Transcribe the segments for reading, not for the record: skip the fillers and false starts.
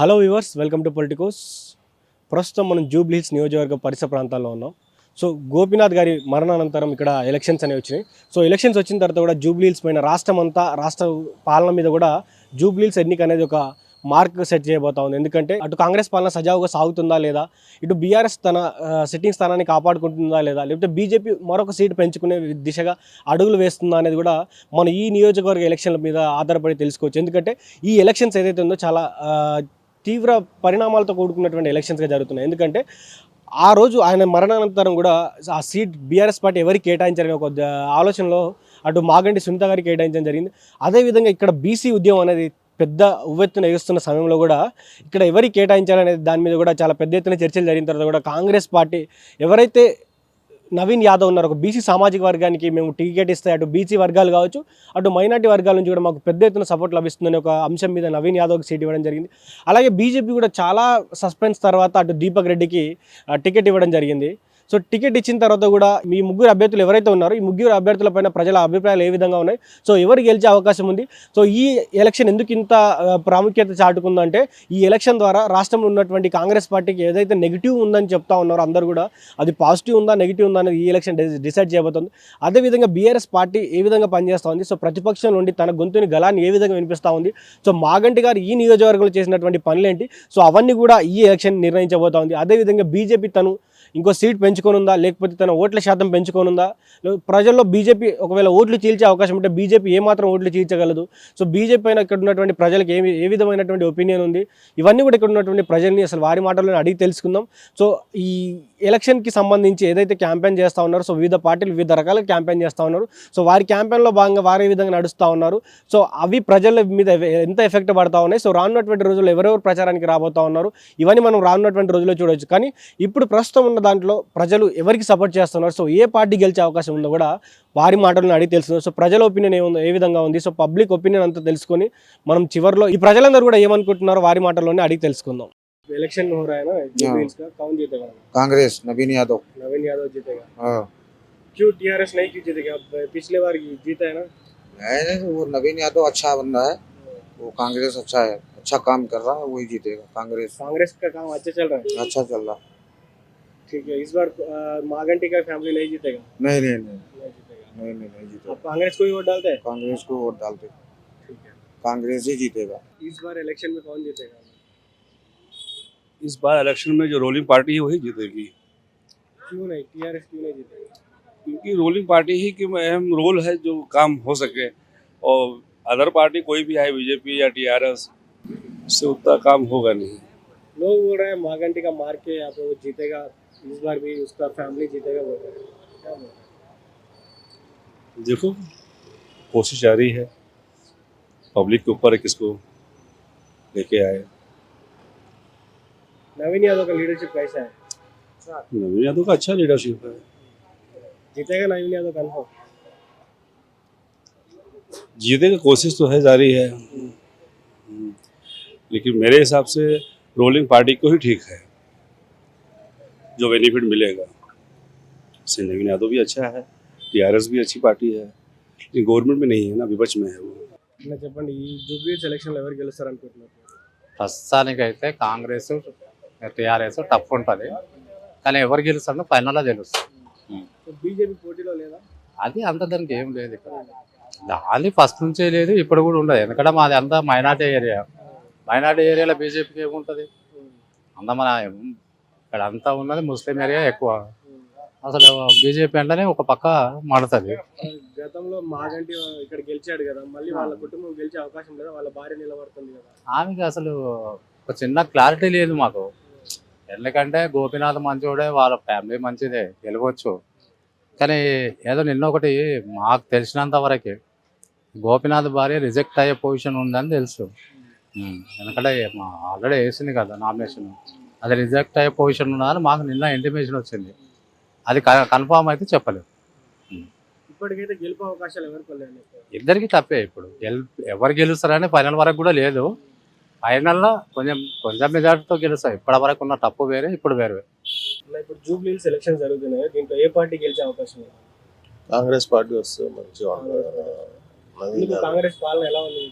Hello viewers, welcome to Politicos. ప్రస్తుతం మనం Jubilee hills నియోజకవర్గ పరిసర ప్రాంతాల్లో ఉన్నాం. సో గోపీనాథ్ గారి మరణానంతరం ఇక్కడ ఎలక్షన్స్ అనేవి వచ్చినాయి. సో ఎలక్షన్స్ వచ్చిన తర్వాత కూడా జూబ్లీ హిల్స్ పైన రాష్ట్ర పాలన మీద కూడా జూబ్లీ హిల్స్ ఎన్నిక అనేది ఒక మార్క్ సెట్ చేయబోతా ఉంది. ఎందుకంటే అటు కాంగ్రెస్ పాలన సజావుగా సాగుతుందా లేదా, ఇటు బీఆర్ఎస్ తన సిట్టింగ్ స్థానాన్ని కాపాడుకుంటుందా లేదా, లేకపోతే బీజేపీ మరొక సీటు పెంచుకునే దిశగా అడుగులు వేస్తుందా అనేది కూడా మనం ఈ నియోజకవర్గ ఎలక్షన్ల మీద ఆధారపడి తెలుసుకోవచ్చు. ఎందుకంటే ఈ ఎలక్షన్స్ ఏదైతే ఉందో చాలా తీవ్ర పరిణామాలతో కూడుకున్నటువంటి ఎలక్షన్స్గా జరుగుతున్నాయి. ఎందుకంటే ఆ రోజు ఆయన మరణానంతరం కూడా ఆ సీట్ బీఆర్ఎస్ పార్టీ ఎవరికి కేటాయించారనే ఒక ఆలోచనలో అటు మాగంటి సునీత గారికి కేటాయించడం జరిగింది. అదేవిధంగా ఇక్కడ బీసీ ఉద్యమం అనేది పెద్ద ఉవ్వెత్తున ఎగుస్తున్న సమయంలో కూడా ఇక్కడ ఎవరికి కేటాయించాలనే దాని మీద కూడా చాలా పెద్ద ఎత్తున చర్చలు జరిగిన తర్వాత కూడా కాంగ్రెస్ పార్టీ ఎవరైతే నవీన్ యాదవ్ ఉన్నారు, ఒక బీసీ సామాజిక వర్గానికి మేము టికెట్ ఇస్తే అటు బీసీ వర్గాలు కావచ్చు, అటు మైనార్టీ వర్గాల నుంచి కూడా మాకు పెద్ద ఎత్తున సపోర్ట్ లభిస్తుందని ఒక అంశం మీద నవీన్ యాదవ్కి సీట్ ఇవ్వడం జరిగింది. అలాగే బీజేపీ కూడా చాలా సస్పెన్స్ తర్వాత అటు దీపక్ రెడ్డికి టికెట్ ఇవ్వడం జరిగింది. సో టికెట్ ఇచ్చిన తర్వాత కూడా మీ ముగ్గురు అభ్యర్థులు ఎవరైతే ఉన్నారో ఈ ముగ్గురు అభ్యర్థులపైన ప్రజల అభిప్రాయాలు ఏ విధంగా ఉన్నాయి, సో ఎవరు గెలిచే అవకాశం ఉంది, సో ఈ ఎలక్షన్ ఎందుకు ఇంత ప్రాముఖ్యత చాటుకుందంటే ఈ ఎలక్షన్ ద్వారా రాష్ట్రంలో ఉన్నటువంటి కాంగ్రెస్ పార్టీకి ఏదైతే నెగిటివ్ ఉందని చెప్తా ఉన్నారో అందరూ కూడా అది పాజిటివ్ ఉందా నెగిటివ్ ఉందా అనేది ఈ ఎలక్షన్ డిసైడ్ చేయబోతుంది. అదేవిధంగా బీఆర్ఎస్ పార్టీ ఏ విధంగా పనిచేస్తూ ఉంది, సో ప్రతిపక్షం నుండి తన గొంతుని గలాన్ని ఏ విధంగా వినిపిస్తూ ఉంది, సో మాగంటి గారు ఈ నియోజకవర్గంలో చేసినటువంటి పనులేంటి, సో అవన్నీ కూడా ఈ ఎలక్షన్ నిర్ణయించబోతా ఉంది. అదేవిధంగా బీజేపీ తను ఇంకో సీట్ పెంచుకోనుందా, లేకపోతే తన ఓట్ల శాతం పెంచుకోనుందా, ప్రజల్లో బీజేపీ ఒకవేళ ఓట్లు చీల్చే అవకాశం ఉంటే బీజేపీ ఏమాత్రం ఓట్లు చీల్చగలదు, సో బీజేపీ పైన ఇక్కడ ఉన్నటువంటి ప్రజలకు ఏ విధమైనటువంటి ఒపీనియన్ ఉంది, ఇవన్నీ కూడా ఇక్కడ ఉన్నటువంటి ప్రజల్ని అసలు వారి మాటలను అడిగి తెలుసుకుందాం. సో ఈ ఎలక్షన్కి సంబంధించి ఏదైతే క్యాంపెయిన్ చేస్తూ ఉన్నారో, సో వివిధ పార్టీలు వివిధ రకాల క్యాంపెయిన్ చేస్తూ ఉన్నారు, సో వారి క్యాంపెయిన్లో భాగంగా వారే విధంగా నడుస్తూ ఉన్నారు, సో అవి ప్రజల మీద ఎంత ఎఫెక్ట్ పడతా ఉన్నాయి, సో రానున్నటువంటి రోజుల్లో ఎవరెవరు ప్రచారానికి రాబోతూ ఉన్నారు, ఇవన్నీ మనం రానున్నటువంటి రోజుల్లో చూడవచ్చు. కానీ ఇప్పుడు ప్రస్తుతం ఉన్న దాంట్లో ప్రజలు ఎవరికి సపోర్ట్ చేస్తున్నారు, సో ఏ పార్టీ గెలిచే అవకాశం ఉందో కూడా వారి మాటలను అడిగి తెలుసుకున్నారు. సో ప్రజల ఒపీనియన్ ఏ విధంగా ఉంది, సో పబ్లిక్ ఒపీనియన్ అంతా తెలుసుకొని మనం చివరిలో ఈ ప్రజలందరూ కూడా ఏమనుకుంటున్నారో వారి మాటల్లోనే అడిగి తెలుసుకుందాం. इलेक्शन हो रहा है ना जूब्ली हिल्स का, कौन जीतेगा? कांग्रेस नवीन यादव जीतेगा। हाँ क्यों टीआरएस नहीं क्यों जीतेगा? अब पिछले बार जीता है ना। नहीं वो नवीन यादव अच्छा बंदा है, वो कांग्रेस अच्छा है, अच्छा काम कर रहा है, वही जीतेगा। कांग्रेस का काम अच्छा चल रहा है, अच्छा चल रहा। ठीक है। इस बार मागंटी का फैमिली नहीं जीतेगा? नहीं जीतेगा। नहीं जीतेगा। आप कांग्रेस को ही वोट डालते हैं? कांग्रेस को वोट डालते, ठीक है। कांग्रेस ही जीतेगा। इस बार इलेक्शन में कौन जीतेगा? इस बार इलेक्शन में जो रोलिंग पार्टी है वही जीतेगी। क्यों नहीं, टीआरएस क्यों नहीं जीतेगा? क्योंकि रोलिंग पार्टी ही की अहम रोल है जो काम हो सके, और अदर पार्टी कोई भी आए बीजेपी या टीआरएस से उतना काम होगा नहीं। लोग बोल रहे हैं मागंटी का मार के यहाँ पे वो जीतेगा, इस बार भी उसका फैमिली जीतेगा बोल रहे हैं, क्या बोल रहे हैं? देखो कोशिश जारी है, पब्लिक के ऊपर है किसको लेके आए। नवीन यादव का लीडरशिप कैसा है? नवीन यादव का अच्छा लीडरशिप है, जीतेगा नवीन यादव कन्फर्म? जीतने की कोशिश तो है जारी है, लेकिन मेरे हिसाब से रोलिंग पार्टी को ही ठीक है, जो बेनिफिट मिलेगा इससे। नवीन यादव भी अच्छा है, टीआरएस भी अच्छी पार्टी है, लेकिन गवर्नमेंट में नहीं है ना, विपक्ष में है वो। చెప్పండి, ఈ జూబ్లీ సెలక్షన్ ఎవరు గెలుస్తారు అనుకుంటున్నారు? ప్రస్తుతానికైతే కాంగ్రెస్ టీఆర్ఎస్ టఫ్ ఉంటుంది, కానీ ఎవరు గెలుస్తారో ఫైనల్లో తెలుస్తుంది. బీజేపీ పోటీలో లేదా? అది అంత దానికి ఏం లేదు ఇక్కడ, దాని ఫస్ట్ నుంచే లేదు, ఇప్పుడు కూడా ఉండదు. ఎందుకంటే మాది అంతా మైనార్టీ ఏరియాలో బీజేపీకి ఏముంటుంది, అంతా మన ఇక్కడ అంతా ఉన్నది ముస్లిం ఏరియా ఎక్కువ. అసలు బీజేపీ అంటేనే ఒక పక్క మాడుతుంది. గతంలో మాగంటి ఇక్కడ గెలిచాడు కదా, మళ్ళీ వాళ్ళ కుటుంబం గెలిచే అవకాశం లేదా? వాళ్ళ భార్య నిలబడుతుంది కదా. ఆమెకి అసలు ఒక చిన్న క్లారిటీ లేదు మాకు, ఎందుకంటే గోపీనాథ్ మంచోడే, వాళ్ళ ఫ్యామిలీ మంచిదే, గెలవచ్చు. కానీ ఏదో నిన్న ఒకటి మాకు తెలిసినంత వరకు గోపీనాథ్ భార్య రిజెక్ట్ అయ్యే పొజిషన్ ఉందని తెలుసు. ఎందుకంటే ఆల్రెడీ వేసింది కదా నామినేషన్, అది రిజెక్ట్ అయ్యే పొజిషన్ ఉన్నదని మాకు నిన్న ఇంటిమేషన్ వచ్చింది. అది కన్ఫామ్ అయితే చెప్పలేదు. ఇప్పటికైతే గెలుపు అవకాశాలు ఎవరికి లేవు? ఇద్దరికి తప్పే. ఇప్పుడు ఎవరు గెలుస్తారని ఫైనల్ వరకు కూడా లేదు. ఫైనల్లో కొంచెం మెజార్టీతో గెలుస్తాయి. ఇప్పటి వరకు ఉన్న తప్పు వేరే, ఇప్పుడు వేరే. ఇప్పుడు జూబ్లీ హిల్స్ ఎలక్షన్ జరుగుతున్నాయి, దీంట్లో ఏ పార్టీ గెలిచే అవకాశం ఉంది? కాంగ్రెస్ పార్టీ వస్తే మంచిగా కాంగ్రెస్ పాలన ఎలా ఉంది?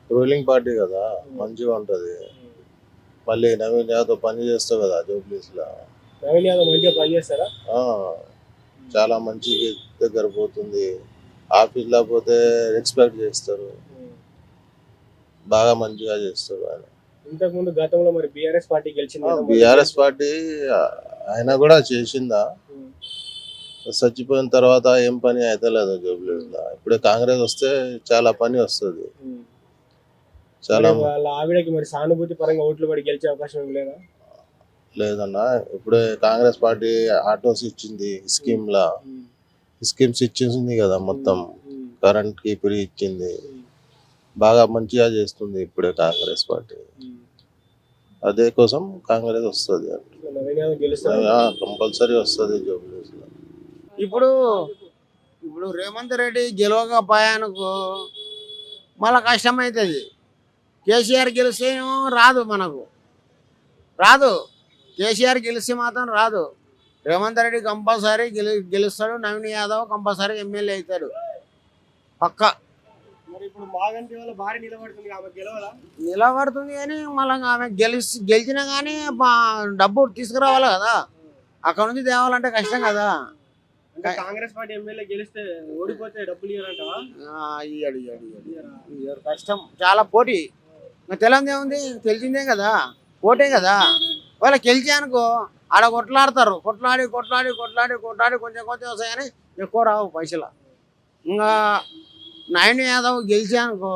రూలింగ్ పార్టీ కదా, మంచిగా ఉంటుంది. మళ్ళీ నవీన్ యాదవ్ పని చేస్తావు కదా జూబ్లీస్లో. నవీన్ యాదవ్ మంచిగా పనిచేస్తారా? ఆ, చాలా మంచిగా దగ్గర పోతుంది. ఆఫీస్లో పోతే రెస్పెక్ట్ చేస్తారు, బాగా మంచిగా చేస్తారు ఆయన. ఇంతకుముందు గతంలో మరి బీఆర్ఎస్ పార్టీ గెలిచింది కదా, మరి బీఆర్ఎస్ పార్టీ ఆయన కూడా చేసిందా, ఉమ్. చచ్చిపోయిన తర్వాత ఏం పని అవుతలేదు జూబ్లీస్లో. ఇప్పుడు కాంగ్రెస్ వస్తే చాలా పని వస్తుంది. ఉమ్. చాలా మరి వాళ్ళ ఆవిడకి మరి సానుభూతి పరంగా ఓట్లు పడి గెలిచే అవకాశం ఏం లేదా? లేదన్నా, ఇప్పుడే కాంగ్రెస్ పార్టీ ఆటోస్ ఇచ్చింది స్కీమ్లా, స్కీమ్స్ ఇచ్చింది కదా, మొత్తం ఉమ్. కరెంట్ కి ఫ్రీ ఇచ్చింది, ఉమ్. బాగా మంచిగా చేస్తుంది ఇప్పుడే కాంగ్రెస్ పార్టీ. ఉమ్. అదే కోసం కాంగ్రెస్ వస్తుంది, నవీన్ యాదవ్ గెలుస్తారా? కంపల్సరీ వస్తుంది జూబ్లీస్లో. ఇప్పుడు ఇప్పుడు రేవంత్ రెడ్డి గెలవకపోయానుకో మళ్ళా కష్టమవుతుంది. కేసీఆర్ గెలిస్తే రాదు, మనకు రాదు. కేసీఆర్ గెలిస్తే మాత్రం రాదు. రేవంత్ రెడ్డి కంపల్సరీ గెలుస్తాడు. నవీన్ యాదవ్ కంపల్సరీ ఎమ్మెల్యే అవుతాడు పక్క. మరి ఇప్పుడు మాగంటి వాళ్ళ భార్య నిలబడుతుంది, ఆమె గెలవాలా? నిలబడుతుంది కానీ మళ్ళీ ఆమె గెలిచినా కానీ డబ్బు తీసుకురావాలి కదా, అక్కడ నుంచి తేవాలంటే కష్టం కదా. అంటే కాంగ్రెస్ పార్టీ ఎమ్మెల్యే గెలిస్తే ఓడిపోతే డబ్బులు ఇవ్వరంటావా? ఇయ్యడు ఇయ్యడు ఇయ్యడు ఇయ్యడు, కష్టం, చాలా పోటీ. తెలంగాణ ఏముంది, తెలిసిందే కదా, పోటే కదా. వాళ్ళ గెలిచి అనుకో ఆడ కొట్లాడతారు, కొట్లాడి కొట్లాడి కొట్లాడి కొట్లాడి కొంచెం కొంచెం వస్తాయని ఎక్కువ రావు పైసలు. ఇంకా నవీన్ యాదవ్ గెలిచి అనుకో,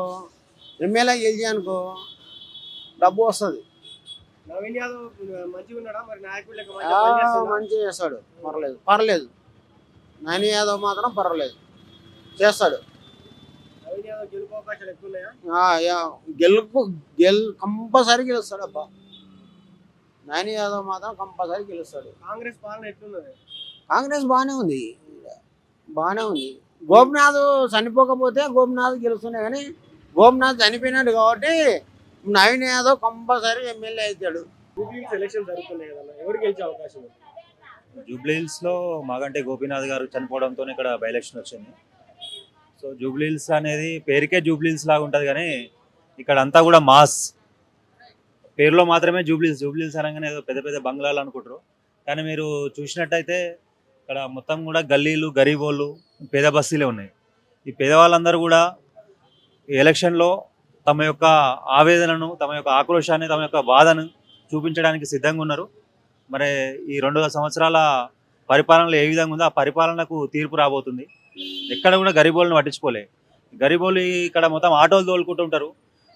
ఎమ్మెల్యే గెలిచి అనుకో డబ్బు వస్తుంది. నవీన్ యాదవ్ మంచిగా ఉన్నాడా మరి? నాయకుడు లెక్క మంచిగా పనిచేస్తుండా? మంచిగా చేస్తాడు, పర్లేదు. నవీన్ యాదవ్ మాత్రం పర్వాలేదు, చేస్తాడు. నవీన్ యాదవ్ గెలుపు అవకాశాలు ఎక్కువ ఉన్నాయా? కంపల్సరీ గెలుస్తాడు అబ్బా. నవీన్ యాదవ్ మాత్రం కంపల్సరీ గెలుస్తాడు. కాంగ్రెస్ పాలన ఎట్లున్నది? కాంగ్రెస్ బాగానే ఉంది. గోపినాథ్ చనిపోకపోతే గోపినాథ్ గెలుస్తున్నాయి, కానీ గోపినాథ్ చనిపోయినాడు కాబట్టి నవీన్ యాదవ్ కంపల్సరీ ఎమ్మెల్యే అవుతాడు. జూబ్లీహిల్స్ ఎలక్షన్ జరుగుతున్నాయి కదా, ఎవరు గెలిచే అవకాశం ఉంది? జూబ్లీహిల్స్లో మాగంటి గోపీనాథ్ గారు చనిపోవడంతో ఇక్కడ బై ఎలక్షన్ వచ్చింది. సో జూబ్లీహిల్స్ అనేది పేరుకే జూబ్లీహిల్స్ లాగా ఉంటుంది, కానీ ఇక్కడ అంతా కూడా మాస్ పేరులో మాత్రమే జూబ్లీహిల్స్ అనగానే ఏదో పెద్ద పెద్ద బంగ్లాలు అనుకుంటారు. కానీ మీరు చూసినట్టయితే ఇక్కడ మొత్తం కూడా గల్లీలు, గరీబోళ్ళు, పేద బస్తీలే ఉన్నాయి. ఈ పేదవాళ్ళందరూ కూడా ఈ ఎలక్షన్లో తమ యొక్క ఆవేదనను, తమ యొక్క ఆక్రోశాన్ని, తమ యొక్క బాధను చూపించడానికి సిద్ధంగా ఉన్నారు. మరి ఈ 2 సంవత్సరాల పరిపాలనలో ఏ విధంగా ఉందో ఆ పరిపాలనకు తీర్పు రాబోతుంది. ఎక్కడ కూడా గరీబోళ్ళని పట్టించుకోలే. గరీబోళ్ళు ఇక్కడ మొత్తం ఆటోలు తోలుకుంటూ ఉంటారు.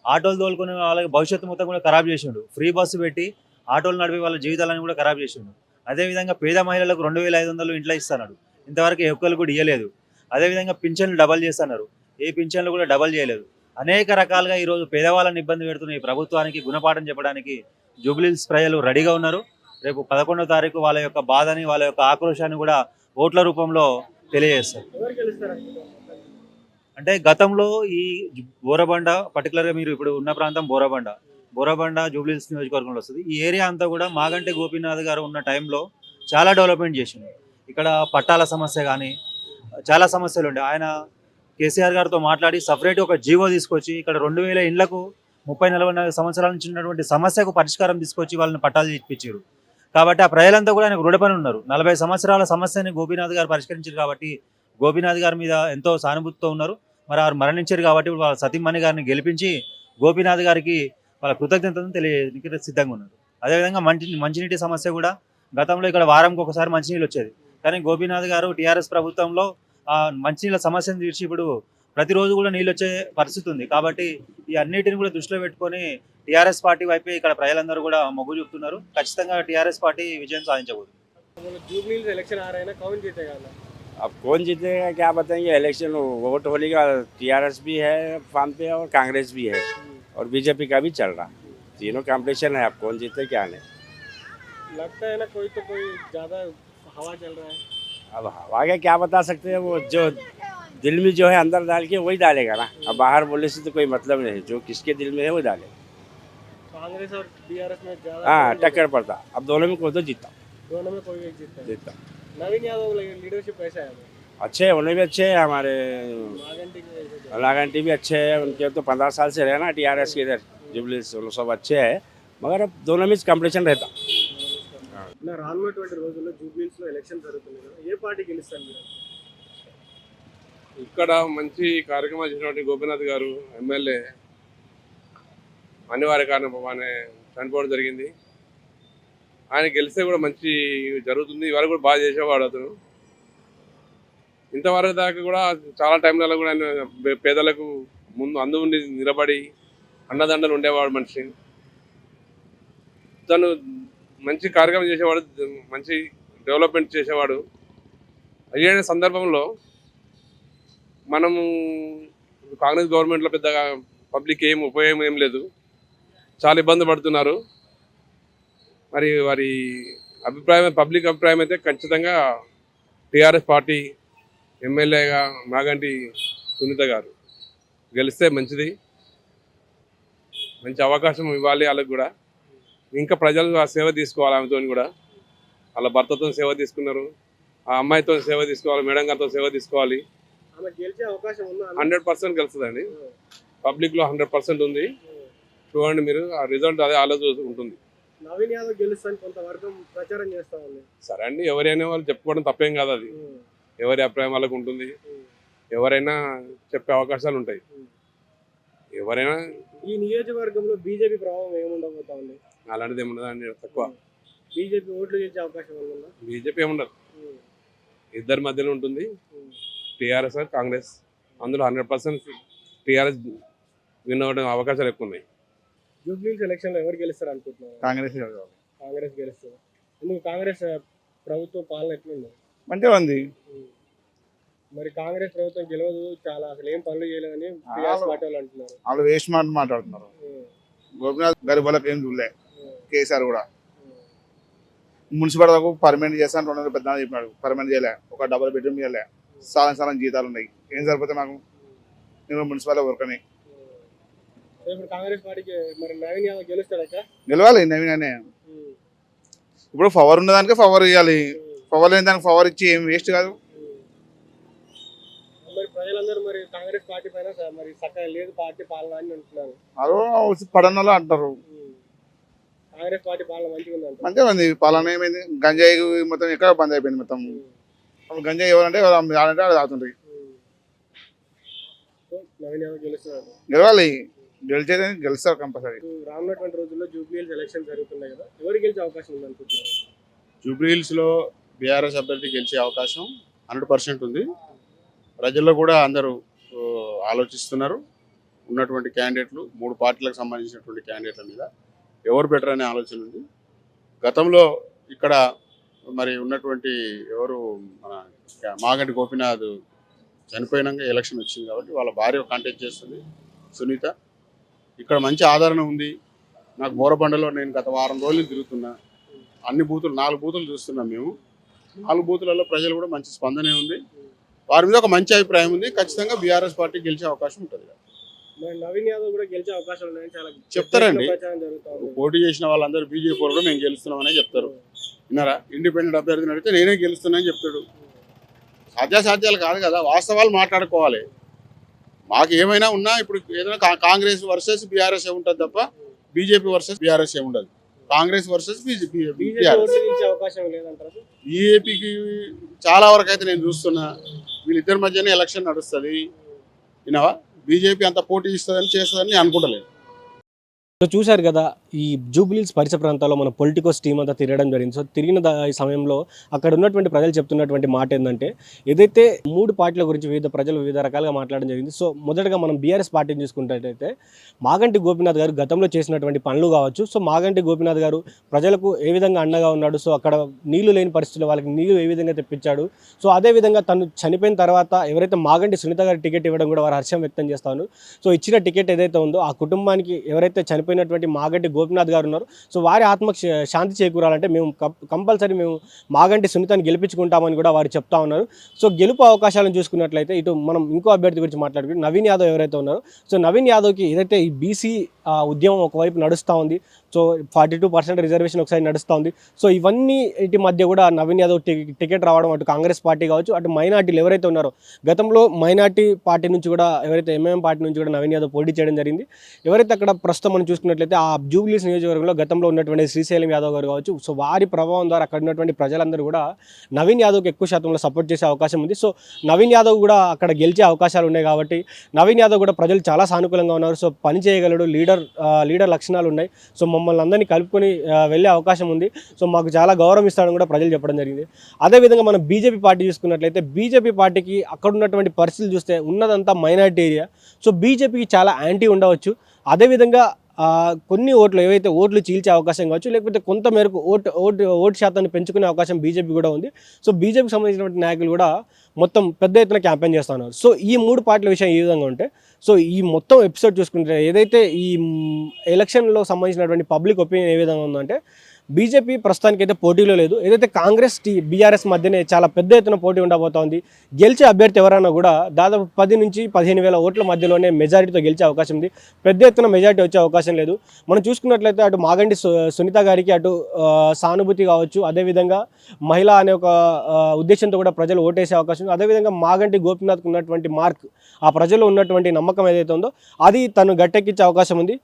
ఆటోలు తోలుకునే వాళ్ళకి భవిష్యత్తు మొత్తం కూడా ఖరాబ్ చేసిండు. ఫ్రీ బస్సు పెట్టి ఆటోలు నడిపి వాళ్ళ జీవితాలను కూడా ఖరాబ్ చేసిండు. అదేవిధంగా పేద మహిళలకు 2500 ఇంట్లో ఇస్తున్నాడు, ఇంతవరకు ఒక్కరు కూడా ఇవ్వలేదు. అదేవిధంగా పింఛన్లు డబల్ చేస్తున్నారు, ఏ పింఛన్లు కూడా డబల్ చేయలేదు. అనేక రకాలుగా ఈరోజు పేదవాళ్ళని ఇబ్బంది పెడుతున్న ఈ ప్రభుత్వానికి గుణపాఠం చెప్పడానికి జూబ్లీహిల్స్ ప్రజలు రెడీగా ఉన్నారు. రేపు 11వ తారీఖు వాళ్ళ యొక్క బాధని, వాళ్ళ యొక్క ఆక్రోశాన్ని కూడా ఓట్ల రూపంలో తెలియజేస్తారు. ఎవరు గెలుస్తారా? అంటే గతంలో ఈ బోరబండ, పర్టికులర్గా మీరు ఇప్పుడు ఉన్న ప్రాంతం బోరబండ జూబ్లీహిల్స్ నియోజకవర్గంలో వస్తుంది. ఈ ఏరియా అంతా కూడా మాగంటి గోపీనాథ్ గారు ఉన్న టైంలో చాలా డెవలప్మెంట్ చేసింది. ఇక్కడ పట్టాల సమస్య కానీ చాలా సమస్యలు ఉండే. ఆయన కేసీఆర్ గారితో మాట్లాడి సపరేట్ ఒక జీవో తీసుకొచ్చి ఇక్కడ 2000 ఇండ్లకు 30-40 సంవత్సరాల నుంచి ఉన్నటువంటి సమస్యకు పరిష్కారం తీసుకొచ్చి వాళ్ళని పట్టాలు ఇప్పించారు. కాబట్టి ఆ ప్రజలంతా కూడా ఆయనకు రుణపడి ఉన్నారు. 40 సంవత్సరాల సమస్యని గోపీనాథ్ గారు పరిష్కరించారు కాబట్టి గోపీనాథ్ గారి మీద ఎంతో సానుభూతితో ఉన్నారు. మరి వారు మరణించారు కాబట్టి వాళ్ళ సతీమణి గారిని గెలిపించి గోపీనాథ్ గారికి వాళ్ళ కృతజ్ఞతను తెలియడానికి సిద్ధంగా ఉన్నారు. అదేవిధంగా మంచినీటి సమస్య కూడా గతంలో ఇక్కడ వారంకి ఒకసారి మంచినీళ్ళు వచ్చేది, కానీ గోపీనాథ్ గారు టీఆర్ఎస్ ప్రభుత్వంలో ఆ మంచినీళ్ళ సమస్యను తీర్చి ఇప్పుడు ప్రతిరోజు కూడా నీళ్ళు వచ్చే పరిస్థితి ఉంది. కాబట్టి ఈ అన్నిటిని కూడా దృష్టిలో పెట్టుకొని టీఆర్ఎస్ పార్టీ వైపే ఇక్కడ ప్రజలందరూ కూడా మొగ్గు చూపుతున్నారు. ఖచ్చితంగా టీఆర్ఎస్ పార్టీ విజయం సాధించబోతుంది. జూబ్లీహిల్స్ ఎలక్షన్ आ रहा है ना, कौन जीतेगा ना? अब कौन जीतेगा क्या बताएंगे। इलेक्शन वोट होगा, टीआरएस भी है फार्म पे और कांग्रेस भी है और बीजेपी का भी चल रहा, तीनों कॉम्पिटिशन है। अब कौन जीते क्या नहीं लगता है ना कोई तो कोई ज्यादा हवा चल रहा है। अब हवा का क्या बता सकते हैं, वो जो दिल में जो है अंदर डाल के वही डालेगा ना। अब बाहर बोलने से तो कोई मतलब नहीं, जो किसके दिल में है वो डाले। कांग्रेस और बीआरएस में ज्यादा हाँ टक्कर पड़ता, अब दोनों में कोई तो जीता दोनों में कोई एक जीतता है। जीता नवीन यादव लीडरशिप कैसा है? अच्छे हैं, उन्हें भी अच्छे हैं। हमारे मागंटी के लागंटी भी अच्छे हैं, उनके तो 15 साल से रहे ना टीआरएस के इधर जुबली, सब अच्छे हैं। मगर अब दोनों में कंपटीशन रहता। ఇలా రానున్నటువంటి రోజుల్లో జూబ్లీహిల్స్లో ఎలక్షన్ జరుగుతుంది కదా, ఏ పార్టీ గెలుస్తారు మీరు? ఇక్కడ మంచి కార్యక్రమాలు చేసినటువంటి గోపీనాథ్ గారు ఎమ్మెల్యే అనివార్య కారణం ఆయన చనిపోవడం జరిగింది. ఆయన గెలిస్తే కూడా మంచి జరుగుతుంది. ఇవాళ కూడా బాగా చేసేవాడు అతను. ఇంతవరకు దాకా కూడా చాలా టైంలలో కూడా ఆయన పేదలకు ముందు ఉండి నిలబడి అండదండలు ఉండేవాడు మనిషి. తను మంచి కార్యక్రమం చేసేవాడు, మంచి డెవలప్మెంట్ చేసేవాడు. అయ్యే సందర్భంలో మనము కాంగ్రెస్ గవర్నమెంట్లో పెద్దగా పబ్లిక్ ఉపయోగం ఏం లేదు, చాలా ఇబ్బంది పడుతున్నారు. మరి వారి అభిప్రాయం, పబ్లిక్ అభిప్రాయం అయితే ఖచ్చితంగా టీఆర్ఎస్ పార్టీ ఎమ్మెల్యేగా మాగంటి సునీత గారు గెలిస్తే మంచిది, మంచి అవకాశం ఇవ్వాలి వాళ్ళకి కూడా. ఇంకా ప్రజలు ఆ సేవ తీసుకోవాలి, ఆమెతో కూడా. వాళ్ళ భర్తతో సేవ తీసుకున్నారు, ఆ అమ్మాయితో సేవ తీసుకోవాలి, మేడం గారితో సేవ తీసుకోవాలి. ఆమె గెలిచే అవకాశం ఉందా? 100% గెలుస్తుందండి. పబ్లిక్లో 100% ఉంది. చూడండి మీరు, ఆ రిజల్ట్ అదే ఆలోచన ఉంటుంది. నవీన్ యాదవ్ గెలుస్తాను కొంతవరకు ప్రచారం చేస్తా ఉంది. సరే అండి, ఎవరైనా వాళ్ళు చెప్పుకోవడం తప్పేం కాదు. అది ఎవరి అభిప్రాయం వాళ్ళకు ఉంటుంది. ఎవరైనా చెప్పే అవకాశాలు ఉంటాయి. ఎవరైనా ఈ నియోజకవర్గంలో బీజేపీ ప్రభావం ఏముండబోతా ఉంది? అలాంటిది ఏముండదు అండి, తక్కువ. బీజేపీ ఓట్లు గెలిచే అవకాశం ఉందా? బీజేపీ ఏముండదు, ఇద్దరి మధ్యలో ఉంటుంది. టీఆర్ఎస్ కాంగ్రెస్, అందులో 100% టీఆర్ఎస్ విన్ అవ్వడం అవకాశాలు ఎక్కువ ఉన్నాయి. జూబ్లీహిల్స్ ఎలక్షన్లో ఎవరు గెలుస్తారు అనుకుంటున్నారు? కాంగ్రెస్ కాంగ్రెస్ గెలుస్తారు. ఎందుకు? కాంగ్రెస్ ప్రభుత్వం పాలన ఎట్లుంది? మంచిగా ఉంది. మరి కాంగ్రెస్ ప్రభుత్వం గెలవదు, చాలా అసలు ఏం పనులు చేయలేదని టీఆర్ఎస్ పార్టీ వాళ్ళు అంటున్నారు. వాళ్ళు వేస్ట్ మాట మాట్లాడుతున్నారు. గోపినాథ్ గారి వాళ్ళకి ఏం చూడలే. కేసీఆర్ కూడా మున్సిపాలిటీలకు పర్మనెంట్ చేస్తాను 2014 చెప్పినాడు. పర్మనెంట్ చేయలే. ఒక డబుల్ బెడ్రూమ్ చేయలే. సాలం జీతాలు ఉన్నాయి. ఏం సరిపోతే మాకు? నేను మున్సిపాలిటీ వర్కని. ఇప్పుడు కాంగ్రెస్ పార్టీకి మరి నవీన్ యాదవ్ గెలుస్తాడట? గెలవాలి నవీన్ అనే. ఇప్పుడు పవర్ ఉన్నదానికి పవర్ ఇవ్వాలి. పవర్ లేని దానికి పవర్ ఇచ్చి ఏం వేస్ట్ కాదు. మరి ప్రజలందరూ మరి కాంగ్రెస్ పార్టీ పైన మరి చక్కగా లేదు పార్టీ పాలన అని అంటున్నారు. అదో పడనలో అంటారు. కాంగ్రెస్ పార్టీ పాలన మంచిగా ఉంది అంటారు. మంచిగా ఉంది. పాలన ఏమైంది? గంజాయి మొత్తం ఎక్కడ బంద్ అయిపోయింది మొత్తం. గంజాయి ఎవరంటే ఆడంటే అది తాగుతుంది. నవీన్ యాదవ్ గెలుస్తున్నాడు. గెలవాలి. గెలిచేది గెలుస్తారు కంపల్సరీ. రానున్నటువంటి రోజుల్లో జూబ్లీహిల్స్ ఎలక్షన్ జరుగుతున్నాయి కదా, ఎవరు గెలిచే అవకాశం ఉంది అనుకుంటున్నారు? జూబ్లీహిల్స్లో బీఆర్ఎస్ అభ్యర్థి గెలిచే అవకాశం 100% ఉంది. ప్రజల్లో కూడా అందరూ ఆలోచిస్తున్నారు. ఉన్నటువంటి క్యాండిడేట్లు 3 పార్టీలకు సంబంధించినటువంటి క్యాండిడేట్ల మీద ఎవరు బెటర్ అనే ఆలోచన ఉంది. గతంలో ఇక్కడ మరి ఉన్నటువంటి ఎవరు మన మాగంటి గోపీనాథ్ చనిపోయినాక ఎలక్షన్ వచ్చింది కాబట్టి వాళ్ళ భార్య కాంటాక్ట్ చేస్తుంది సునీత. ఇక్కడ మంచి ఆదరణ ఉంది. నాకు బోరబండలో నేను గత వారం రోజులు తిరుగుతున్నా. అన్ని బూతులు 4 బూతులు చూస్తున్నాం మేము. 4 బూతులలో ప్రజలు కూడా మంచి స్పందనే ఉంది. వారి మీద ఒక మంచి అభిప్రాయం ఉంది. ఖచ్చితంగా బీఆర్ఎస్ పార్టీ గెలిచే అవకాశం ఉంటుంది. మరి నవీన్ యాదవ్ కూడా గెలిచే అవకాశాలు ఉన్నాయని చాలా చెప్తారండి. ప్రచారం జరుగుతుంది. పోటీ చేసిన వాళ్ళందరూ బీజేపీ కూడా మేము గెలుస్తున్నామనే చెప్తారు. విన్నారా? ఇండిపెండెంట్ అభ్యర్థిని అడిగితే నేనే గెలుస్తున్నానని చెప్తాడు. సాధ్యాసాధ్యాలు కాదు కదా, వాస్తవాలు మాట్లాడుకోవాలి. మాకు ఏమైనా ఉన్నా ఇప్పుడు ఏదైనా కాంగ్రెస్ వర్సెస్ బీఆర్ఎస్ ఉంటుంది తప్ప బీజేపీ వర్సెస్ బీఆర్ఎస్ ఉండదు. కాంగ్రెస్ వర్సెస్ అవకాశం లేదంటారు. బీజేపీకి చాలా వరకు అయితే నేను చూస్తున్నా వీళ్ళిద్దరి మధ్యనే ఎలక్షన్ నడుస్తుంది. విన్నావా? బీజేపీ అంత పోటీ ఇస్తుందని చేస్తుందని అనుకుంటలేదు. సో చూశారు కదా, ఈ జూబ్లీహిల్స్ పరిసర ప్రాంతాల్లో మన పొలిటికోస్ టీమ్ అంతా తిరగడం జరిగింది. సో తిరిగిన ఈ సమయంలో అక్కడ ఉన్నటువంటి ప్రజలు చెప్తున్నటువంటి మాట ఏంటంటే, ఏదైతే 3 పార్టీల గురించి ప్రజలు వివిధ రకాలుగా మాట్లాడడం జరిగింది. సో మొదటగా మనం బీఆర్ఎస్ పార్టీని చూసుకున్నట్టయితే మాగంటి గోపీనాథ్ గారు గతంలో చేసినటువంటి పనులు కావచ్చు. సో మాగంటి గోపీనాథ్ గారు ప్రజలకు ఏ విధంగా అండగా ఉన్నాడు, సో అక్కడ నీళ్లు లేని పరిస్థితుల్లో వాళ్ళకి నీళ్లు ఏ విధంగా తెప్పించాడు. సో అదేవిధంగా తను చనిపోయిన తర్వాత ఎవరైతే మాగంటి సునీత గారి టికెట్ ఇవ్వడం కూడా వారు హర్షం వ్యక్తం చేస్తాను. సో ఇచ్చిన టికెట్ ఏదైతే ఉందో ఆ కుటుంబానికి ఎవరైతే చనిపోయినటువంటి మాగంటి గోపీనాథ్ గారు ఉన్నారు, సో వారి ఆత్మకు శాంతి చేకూరాలంటే మేము కంపల్సరీ మేము మాగంటి సునీతని గెలిపించుకుంటామని కూడా వారు చెప్తా ఉన్నారు. సో గెలుపు అవకాశాలను చూసుకున్నట్లయితే ఇటు మనం ఇంకో అభ్యర్థి గురించి మాట్లాడుకుంటే నవీన్ యాదవ్ ఎవరైతే ఉన్నారో, సో నవీన్ యాదవ్కి ఏదైతే ఈ బీసీ ఉద్యమం ఒకవైపు నడుస్తూ ఉంది, సో 42% రిజర్వేషన్ ఒకసారి నడుస్తుంది. సో ఇవన్నీ వీటి మధ్య కూడా నవీన్ యాదవ్ టికెట్ రావడం, అటు కాంగ్రెస్ పార్టీ కావచ్చు, అటు మైనార్టీలు ఎవరైతే ఉన్నారో, గతంలో మైనార్టీ పార్టీ నుంచి కూడా ఎవరైతే ఎంఐఎం పార్టీ నుంచి కూడా నవీన్ యాదవ్ పోటీ చేయడం జరిగింది. ఎవరైతే అక్కడ ప్రస్తుతం మనం చూసుకున్నట్లయితే ఆ జూబ్లీహిల్స్ నియోజకవర్గంలో గతంలో ఉన్నటువంటి శ్రీశైలం యాదవ్ గారు కావచ్చు, సో వారి ప్రభావం ద్వారా అక్కడ ఉన్నటువంటి ప్రజలందరూ కూడా నవీన్ యాదవ్కి ఎక్కువ శాతంలో సపోర్ట్ చేసే అవకాశం ఉంది. సో నవీన్ యాదవ్ కూడా అక్కడ గెలిచే అవకాశాలు ఉన్నాయి కాబట్టి నవీన్ యాదవ్ కూడా ప్రజలు చాలా సానుకూలంగా ఉన్నారు. సో పని చేయగలడు, లీడర్ లక్షణాలు ఉన్నాయి. సో మమ్మల్ని అందరినీ కలుపుకొని వెళ్ళే అవకాశం ఉంది. సో మాకు చాలా గౌరవం ఇస్తాడని కూడా ప్రజలు చెప్పడం జరిగింది. అదేవిధంగా మనం బీజేపీ పార్టీ చూసుకున్నట్లయితే బీజేపీ పార్టీకి అక్కడ ఉన్నటువంటి పరిస్థితులు చూస్తే ఉన్నదంతా మైనారిటీ ఏరియా. సో బీజేపీకి చాలా యాంటీ ఉండవచ్చు. అదేవిధంగా కొన్ని ఓట్లు ఏవైతే ఓట్లు చీల్చే అవకాశం కావచ్చు, లేకపోతే కొంత మేరకు ఓటు శాతాన్ని పెంచుకునే అవకాశం బీజేపీ కూడా ఉంది. సో బీజేపీకి సంబంధించినటువంటి నాయకులు కూడా మొత్తం పెద్ద ఎత్తున క్యాంపెయిన్ చేస్తూ ఉన్నారు. సో ఈ 3 పార్టీల విషయం ఈ విధంగా ఉంటే, సో ఈ మొత్తం ఎపిసోడ్ చూసుకుంటే ఏదైతే ఈ ఎలక్షన్లో సంబంధించినటువంటి పబ్లిక్ ఒపీనియన్ ఏ విధంగా ఉందంటే, బీజేపీ ప్రస్తుతానికైతే పోటీలో లేదు. ఏదైతే కాంగ్రెస్ బీఆర్ఎస్ మధ్యనే చాలా పెద్ద ఎత్తున పోటీ ఉండబోతోంది. గెలిచే అభ్యర్థి ఎవరైనా కూడా దాదాపు 10 నుంచి 15,000 ఓట్ల మధ్యలోనే మెజారిటీతో గెలిచే అవకాశం ఉంది. పెద్ద ఎత్తున మెజారిటీ వచ్చే అవకాశం లేదు. మనం చూసుకున్నట్లయితే అటు మాగంటి సునీత గారికి అటు సానుభూతి కావచ్చు, అదేవిధంగా మహిళ అనే ఒక ఉద్దేశంతో కూడా ప్రజలు ఓటేసే అవకాశం ఉంది. అదేవిధంగా మాగంటి గోపీనాథ్కి ఉన్నటువంటి మార్క్, ఆ ప్రజల్లో ఉన్నటువంటి నమ్మకం ఏదైతే ఉందో అది తను గట్టెక్కించే అవకాశం ఉంది.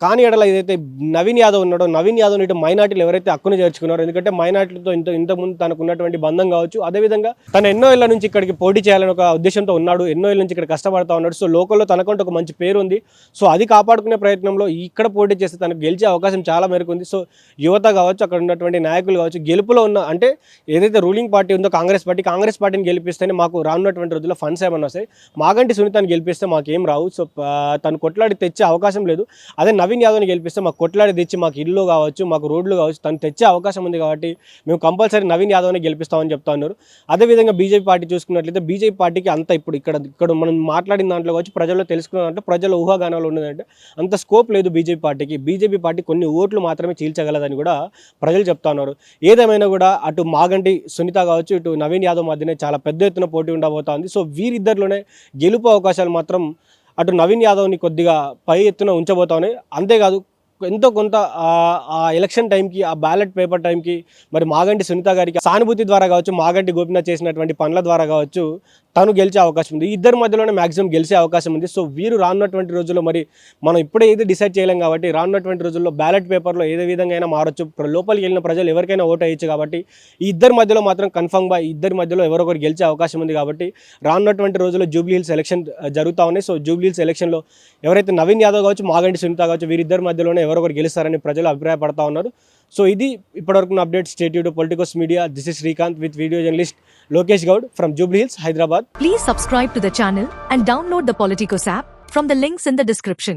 కానీ ఎడల ఏదైతే నవీన్ యాదవ్ ఉన్నాడో, నవీన్ యాదవ్ ఇటు మైనార్టీలు ఎవరైతే హక్కును చేర్చుకున్నారో, ఎందుకంటే మైనార్టీలతో ఇంతకుముందు తనకు ఉన్నటువంటి బంధం కావచ్చు, అదేవిధంగా తను ఎన్నో ఏళ్ళ నుంచి ఇక్కడికి పోటీ చేయాలని ఒక ఉద్దేశంతో ఉన్నాడు, ఎన్నో ఏళ్ళ నుంచి ఇక్కడ కష్టపడతా ఉన్నాడు. సో లోకల్లో తనకంటూ ఒక మంచి పేరు ఉంది. సో అది కాపాడుకునే ప్రయత్నంలో ఇక్కడ పోటీ చేస్తే తనకు గెలిచే అవకాశం చాలా మేరకు ఉంది. సో యువత కావచ్చు, అక్కడ ఉన్నటువంటి నాయకులు కావచ్చు, గెలుపులో ఉన్న అంటే ఏదైతే రూలింగ్ పార్టీ ఉందో కాంగ్రెస్ పార్టీని గెలిపిస్తేనే మాకు రానున్నటువంటి రోజుల్లో ఫండ్స్ ఏమన్నా వస్తాయి. మాగంటి సునీతని గెలిపిస్తే మాకేం రావు. సో తను కొట్లాడి తెచ్చే అవకాశం లేదు. అదే నవీన్ యాదవ్ని గెలిపిస్తే మాకు కొట్లాడి తెచ్చి మాకు ఇల్లు కావచ్చు, మాకు రోడ్లు కావచ్చు, తను తెచ్చే అవకాశం ఉంది కాబట్టి మేము కంపల్సరీ నవీన్ యాదవ్ని గెలిపిస్తామని చెప్తా ఉన్నారు. అదేవిధంగా బీజేపీ పార్టీ చూసుకున్నట్లయితే బీజేపీ పార్టీకి అంత ఇక్కడ మనం మాట్లాడిన దాంట్లో కావచ్చు, ప్రజల్లో తెలుసుకున్న దాంట్లో ప్రజల ఊహాగానాలు ఉన్నదంటే అంత స్కోప్ లేదు బీజేపీ పార్టీకి. బీజేపీ పార్టీ కొన్ని ఓట్లు మాత్రమే చీల్చగలదని కూడా ప్రజలు చెప్తా ఉన్నారు. ఏదేమైనా కూడా అటు మాగంటి సునీత కావచ్చు, ఇటు నవీన్ యాదవ్ మధ్యనే చాలా పెద్ద ఎత్తున పోటీ ఉండబోతా ఉంది. సో వీరిద్దరిలోనే గెలుపు అవకాశాలు మాత్రం అటు నవీన్ యాదవ్ని కొద్దిగా పై ఎత్తున ఉంచబోతా ఉన్నాయి. అంతేకాదు ఎంతో కొంత ఆ ఎలక్షన్ టైంకి, ఆ బ్యాలెట్ పేపర్ టైంకి మరి మాగంటి సునీత గారికి సానుభూతి ద్వారా కావచ్చు, మాగంటి గోపీనాథ్ చేసినటువంటి పనుల ద్వారా కావచ్చు తను గెలిచే అవకాశం ఉంది. ఇద్దరి మధ్యలోనే మ్యాక్సిమం గెలిచే అవకాశం ఉంది. సో వీరు రానున్నటువంటి రోజుల్లో మరి మనం ఇప్పుడే ఏది డిసైడ్ చేయలేం కాబట్టి రానున్నటువంటి రోజుల్లో బ్యాలెట్ పేపర్లో ఏదే విధంగా అయినా మారచ్చు. లోపలికి వెళ్ళిన ప్రజలు ఎవరికైనా ఓటు వేయచ్చు కాబట్టి ఈ ఇద్దరి మధ్యలో మాత్రం కన్ఫర్మ్గా ఇద్దరి మధ్యలో ఎవరొకరు గెలిచే అవకాశం ఉంది. కాబట్టి రానున్నటువంటి రోజుల్లో జూబ్లీహిల్స్ ఎలక్షన్ జరుగుతూ ఉన్నాయి. సో జూబ్లీహిల్స్ ఎలక్షన్లో ఎవరైతే నవీన్ యాదవ్ కావచ్చు, మాగంటి సునీత కావచ్చు, వీరిద్దరి మధ్యలోనే ఎవరొకరు గెలుస్తారని ప్రజలు అభిప్రాయపడతా ఉన్నారు. సో ఇది ఇప్పటివరకు update. Stay tuned to Politicos media. This is Srikanth with video journalist Lokesh Gaud from Jubilee Hills, Hyderabad. Please subscribe to the channel and download the Politicos app from the links in the description.